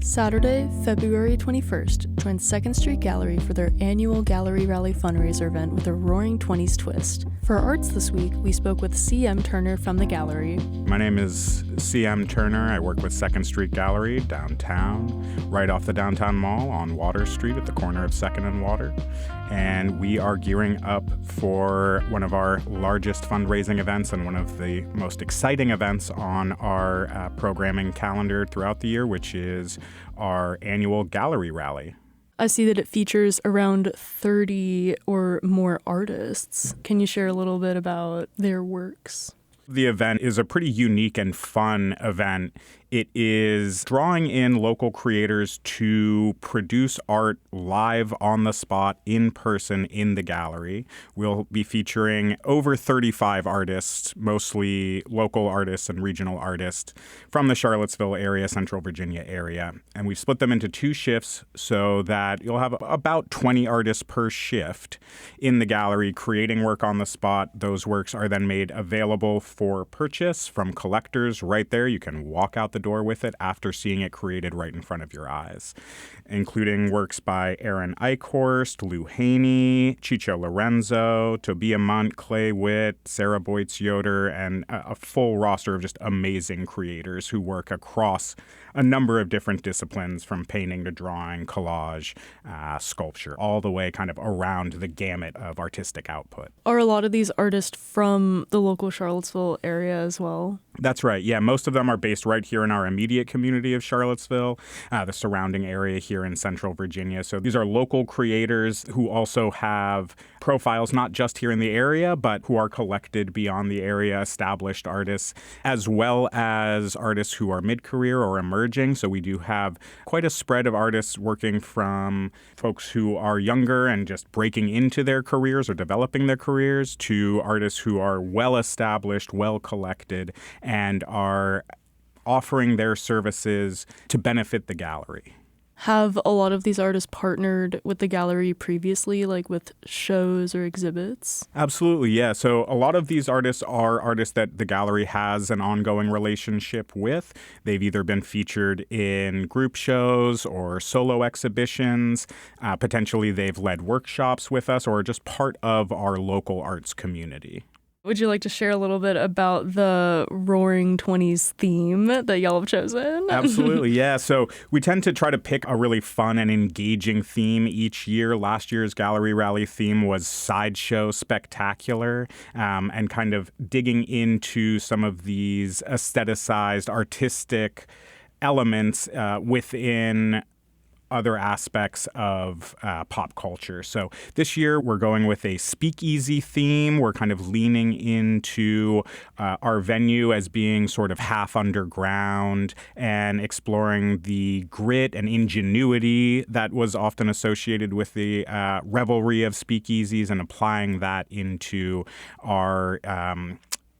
Saturday, February 21st, join 2nd Street Gallery for their annual Gallery Rally fundraiser event with a Roaring Twenties twist. For arts this week, we spoke with C.M. Turner from the gallery. My name is C.M. Turner. I work with 2nd Street Gallery downtown, right off the downtown mall on Water Street at the corner of 2nd and Water. And we are gearing up for one of our largest fundraising events and one of the most exciting events on our programming calendar throughout the year, which is our annual Gallery Rally. I see that it features around 30 or more artists. Can you share a little bit about their works? The event is a pretty unique and fun event. It is drawing in local creators to produce art live on the spot, in person, in the gallery. We'll be featuring over 35 artists, mostly local artists and regional artists from the Charlottesville area, Central Virginia area. And we've split them into two shifts so that you'll have about 20 artists per shift in the gallery creating work on the spot. Those works are then made available for purchase from collectors right there. You can walk out the door with it after seeing it created right in front of your eyes, including works by Aaron Eichhorst, Lou Haney, Chicho Lorenzo, Tobia Munt, Clay Witt, Sarah Boytz Yoder, and a full roster of just amazing creators who work across a number of different disciplines, from painting to drawing, collage, sculpture, all the way kind of around the gamut of artistic output. Are a lot of these artists from the local Charlottesville area as well? That's right. Yeah, most of them are based right here in our immediate community of Charlottesville, the surrounding area here in Central Virginia. So these are local creators who also have profiles not just here in the area, but who are collected beyond the area, established artists, as well as artists who are mid-career or emerging. So we do have quite a spread of artists working from folks who are younger and just breaking into their careers or developing their careers to artists who are well-established, well-collected, and are offering their services to benefit the gallery. Have a lot of these artists partnered with the gallery previously, like with shows or exhibits? Absolutely, yeah. So a lot of these artists are artists that the gallery has an ongoing relationship with. They've either been featured in group shows or solo exhibitions. Potentially they've led workshops with us or are just part of our local arts community. Would you like to share a little bit about the Roaring Twenties theme that y'all have chosen? Absolutely, yeah. So we tend to try to pick a really fun and engaging theme each year. Last year's Gallery Rally theme was Sideshow Spectacular, and kind of digging into some of these aestheticized, artistic elements within other aspects of pop culture. So this year we're going with a speakeasy theme. We're kind of leaning into our venue as being sort of half underground and exploring the grit and ingenuity that was often associated with the revelry of speakeasies and applying that into our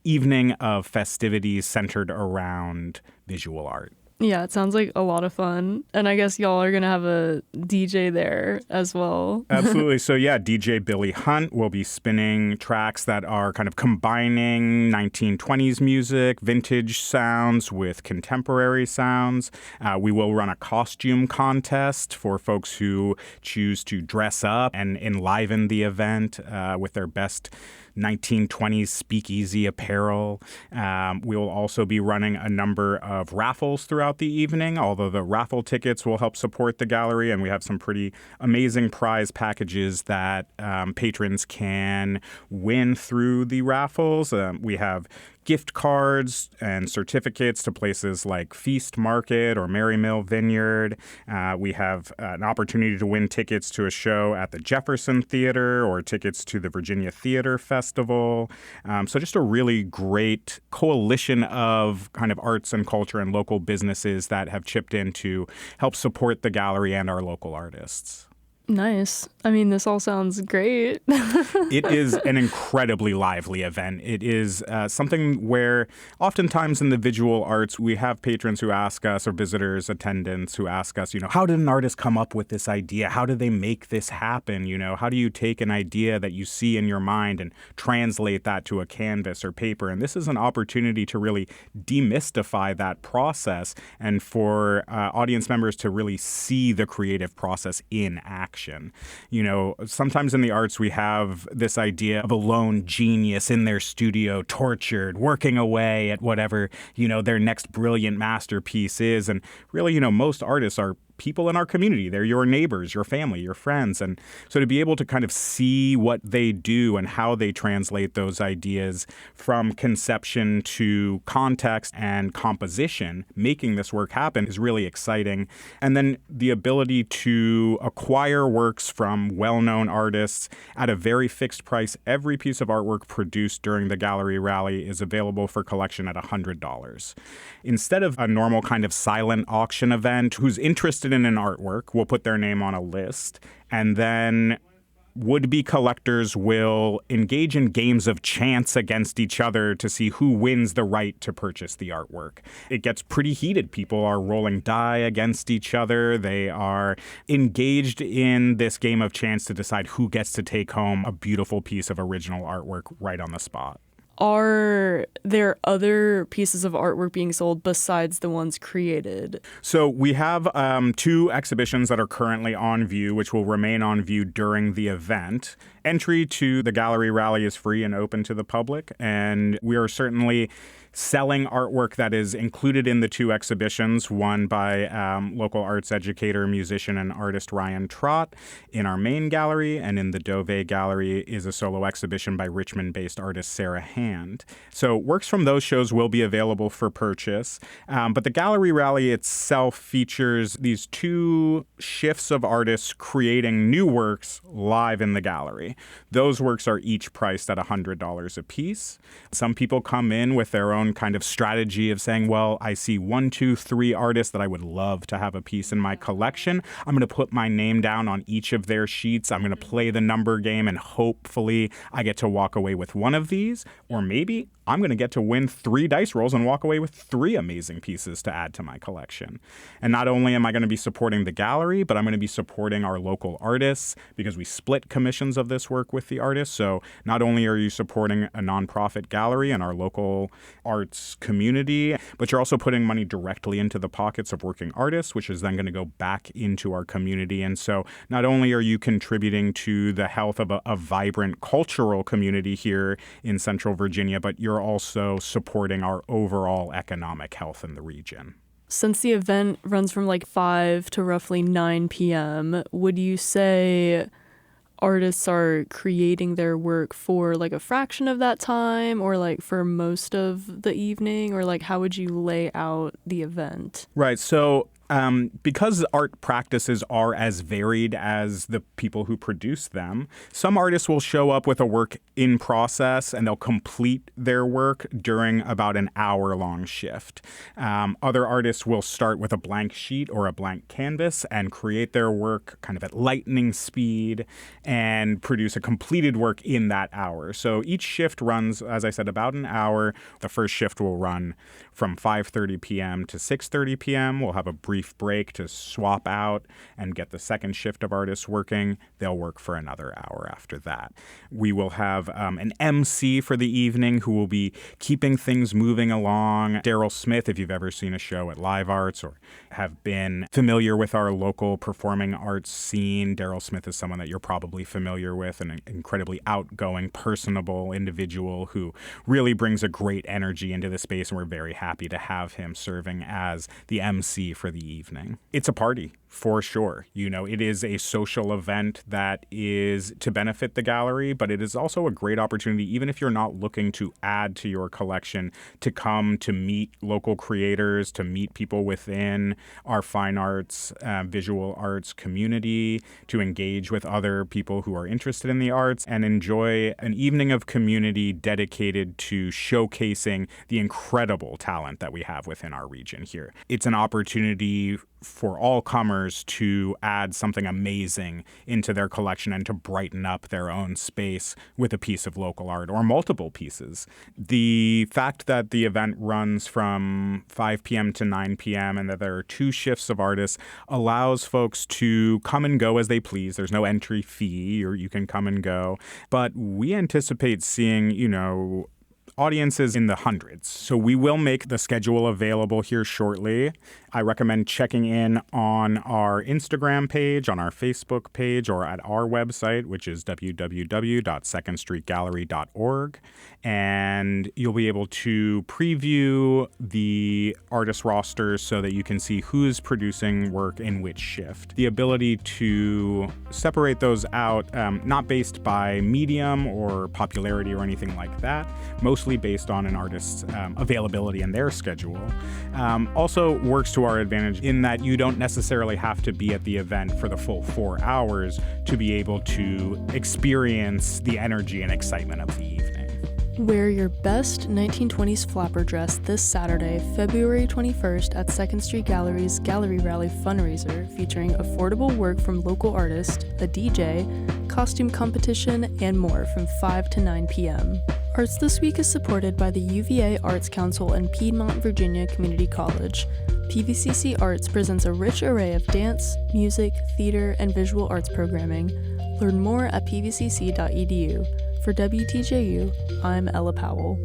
evening of festivities centered around visual art. Yeah, it sounds like a lot of fun. And I guess y'all are going to have a DJ there as well. Absolutely. So yeah, DJ Billy Hunt will be spinning tracks that are kind of combining 1920s music, vintage sounds with contemporary sounds. We will run a costume contest for folks who choose to dress up and enliven the event with their best 1920s speakeasy apparel. We will also be running a number of raffles throughout the evening, although the raffle tickets will help support the gallery, and we have some pretty amazing prize packages that patrons can win through the raffles. We have gift cards and certificates to places like Feast Market or Merry Mill Vineyard. We have an opportunity to win tickets to a show at the Jefferson Theater or tickets to the Virginia Theater Festival. So just a really great coalition of kind of arts and culture and local businesses that have chipped in to help support the gallery and our local artists. Nice. I mean, this all sounds great. It is an incredibly lively event. It is something where oftentimes in the visual arts, we have patrons who ask us, or visitors, attendants who ask us, how did an artist come up with this idea? How did they make this happen? How do you take an idea that you see in your mind and translate that to a canvas or paper? And this is an opportunity to really demystify that process and for audience members to really see the creative process in action. Sometimes in the arts we have this idea of a lone genius in their studio, tortured, working away at whatever, their next brilliant masterpiece is. And really, most artists are people in our community. They're your neighbors, your family, your friends. And so to be able to kind of see what they do and how they translate those ideas from conception to context and composition, making this work happen is really exciting. And then the ability to acquire works from well-known artists at a very fixed price. Every piece of artwork produced during the gallery rally is available for collection at $100. Instead of a normal kind of silent auction event, who's interested in an artwork will put their name on a list, and then would-be collectors will engage in games of chance against each other to see who wins the right to purchase the artwork. It gets pretty heated. People are rolling die against each other. They are engaged in this game of chance to decide who gets to take home a beautiful piece of original artwork right on the spot. Are there other pieces of artwork being sold besides the ones created? So we have 2 exhibitions that are currently on view, which will remain on view during the event. Entry to the gallery rally is free and open to the public, and we are certainly selling artwork that is included in the 2 exhibitions, one by local arts educator, musician, and artist Ryan Trott in our main gallery, and in the Dove Gallery is a solo exhibition by Richmond-based artist Sarah Hand. So works from those shows will be available for purchase, but the gallery rally itself features these 2 shifts of artists creating new works live in the gallery. Those works are each priced at $100 a piece. Some people come in with their own kind of strategy of saying, well, I see 1, 2, 3 artists that I would love to have a piece in my collection. I'm going to put my name down on each of their sheets. I'm going to play the number game, and hopefully I get to walk away with one of these. Or maybe I'm going to get to win 3 dice rolls and walk away with 3 amazing pieces to add to my collection. And not only am I going to be supporting the gallery, but I'm going to be supporting our local artists because we split commissions of this work with the artists. So not only are you supporting a nonprofit gallery and our local arts community, but you're also putting money directly into the pockets of working artists, which is then going to go back into our community. And so not only are you contributing to the health of a vibrant cultural community here in Central Virginia, but you're also supporting our overall economic health in the region. Since the event runs from 5 to roughly 9 p.m., would you say artists are creating their work for a fraction of that time, or for most of the evening, or how would you lay out the event? Right. So because art practices are as varied as the people who produce them, some artists will show up with a work in process and they'll complete their work during about an hour-long shift. Other artists will start with a blank sheet or a blank canvas and create their work kind of at lightning speed and produce a completed work in that hour. So each shift runs, as I said, about an hour. The first shift will run from 5:30 p.m. to 6:30 p.m. We'll have a brief break to swap out and get the second shift of artists working. They'll work for another hour after that. We will have an MC for the evening who will be keeping things moving along. Daryl Smith, if you've ever seen a show at Live Arts or have been familiar with our local performing arts scene, Daryl Smith is someone that you're probably familiar with, an incredibly outgoing, personable individual who really brings a great energy into the space, and we're very happy to have him serving as the MC for the evening. It's a party, for sure. It is a social event that is to benefit the gallery, but it is also a great opportunity, even if you're not looking to add to your collection, to come to meet local creators, to meet people within our fine arts, visual arts community, to engage with other people who are interested in the arts, and enjoy an evening of community dedicated to showcasing the incredible talent that we have within our region here. It's an opportunity for all comers customers to add something amazing into their collection and to brighten up their own space with a piece of local art or multiple pieces. The fact that the event runs from 5 p.m. to 9 p.m. and that there are 2 shifts of artists allows folks to come and go as they please. There's no entry fee, or you can come and go. But we anticipate seeing, audiences in the hundreds. So we will make the schedule available here shortly. I recommend checking in on our Instagram page, on our Facebook page, or at our website, which is www.secondstreetgallery.org. And you'll be able to preview the artist rosters so that you can see who's producing work in which shift. The ability to separate those out, not based by medium or popularity or anything like that, mostly based on an artist's availability and their schedule, also works to our advantage in that you don't necessarily have to be at the event for the full 4 hours to be able to experience the energy and excitement of the evening. Wear your best 1920s flapper dress this Saturday, February 21st at Second Street Gallery's Gallery Rally Fundraiser, featuring affordable work from local artists, a DJ, costume competition, and more from 5 to 9 p.m. Arts This Week is supported by the UVA Arts Council and Piedmont Virginia Community College. PVCC Arts presents a rich array of dance, music, theater, and visual arts programming. Learn more at pvcc.edu. For WTJU, I'm Ella Powell.